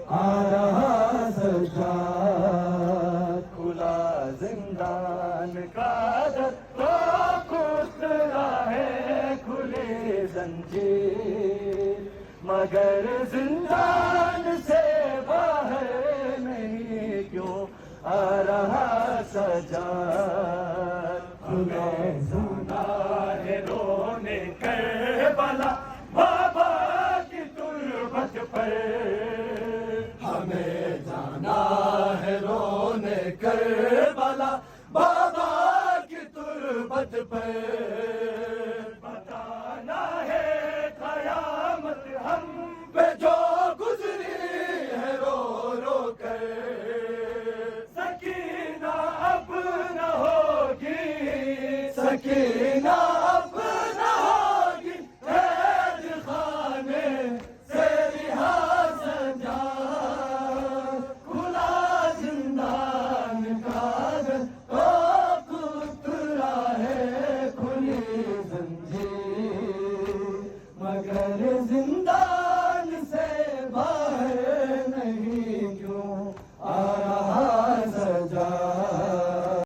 آ رہا سجاد، کھلا زندان کا در تو کھلا ہے کھلی زنجیر، مگر زندان سے باہر نہیں کیوں آ رہا سجاد، ہمیں سنا ہے رونے کربلا بابا کی تربت پر، ہمیں جانا ہے رونے کربلا بابا کی تربت پر، بتانا ہے قیامت ہم پہ جو گزری ہے رو رو کر، سکینہ اب نہ ہوگی، سکینہ اب نہ ہوگی، قید خانے سے رہا سجاد، کھلا زندان کا در تو کھلا ہے کھلی زنجیر، مگر زندہ